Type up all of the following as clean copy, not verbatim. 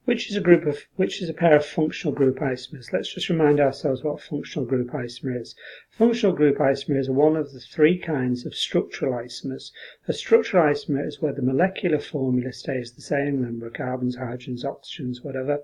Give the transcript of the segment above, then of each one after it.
which is a pair of functional group isomers. Let's just remind ourselves what a functional group isomer is. Functional group isomer is one of the three kinds of structural isomers. A structural isomer is where the molecular formula stays the same, number of carbons, hydrogens, oxygens, whatever,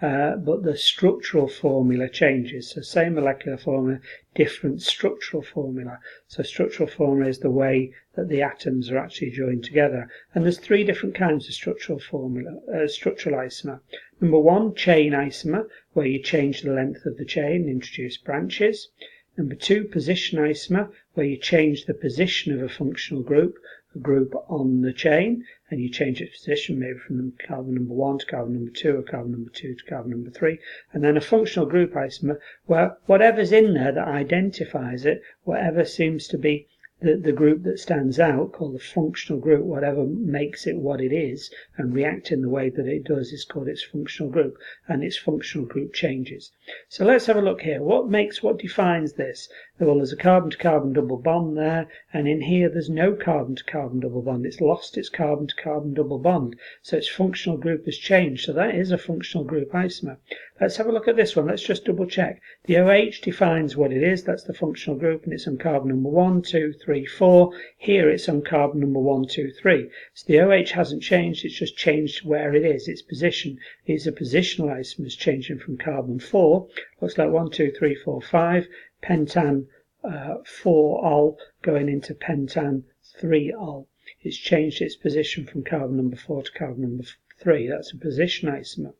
but the structural formula changes. So same molecular formula, different structural formula. So structural formula is the way that the atoms are actually joined together. And there's three different kinds of structural isomer. Number one, chain isomer, where you change the length of the chain and introduce branches. Number two, position isomer, where you change the position of a functional group, a group on the chain, and you change its position, maybe from carbon number 1 to carbon number 2, or carbon number 2 to carbon number 3. And then a functional group isomer, where whatever's in there that identifies it, whatever seems to be the group that stands out, called the functional group, whatever makes it what it is and react in the way that it does, is called its functional group, and its functional group changes. So let's have a look here. What defines this? Well, there's a carbon-to-carbon double bond there, and in here there's no carbon-to-carbon double bond. It's lost its carbon-to-carbon double bond, so its functional group has changed. So that is a functional group isomer. Let's have a look at this one. Let's just double check. The OH defines what it is. That's the functional group, and it's on carbon number 1, 2, 3, 4. Here it's on carbon number 1, 2, 3. So the OH hasn't changed, it's just changed where it is, its position. These are positional isomers changing from carbon 4. Looks like 1, 2, 3, 4, 5. Pentan 4-ol going into pentan 3-ol. It's changed its position from carbon number 4 to carbon number 3. That's a position isomer.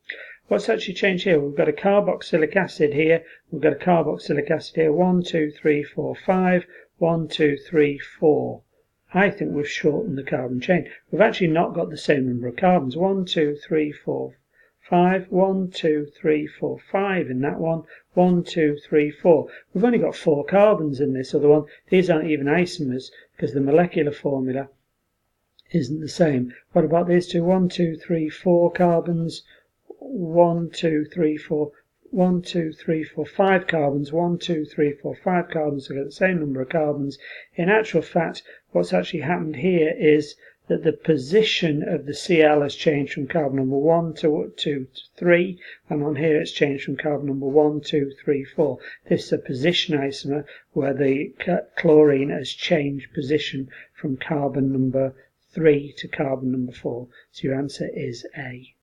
What's actually changed here? We've got a carboxylic acid here. We've got a carboxylic acid here. 1, 2, 3, 4, 5. 1, 2, 3, 4. I think we've shortened the carbon chain. We've actually not got the same number of carbons. 1, 2, 3, 4, 5. 1, 2, 3, 4, 5 in that one. 1, 2, 3, 4. We've only got 4 carbons in this other one. These aren't even isomers because the molecular formula isn't the same. What about these two? 1, 2, 3, 4 carbons. 1, 2, 3, 4. 1, 2, 3, 4, 5 carbons. 1, 2, 3, 4, 5 carbons. So we've got the same number of carbons. In actual fact, what's actually happened here is that the position of the Cl has changed from carbon number 1 to 3, and on here it's changed from carbon number 1, 2, 3, 4. This is a position isomer where the chlorine has changed position from carbon number 3 to carbon number 4. So your answer is A.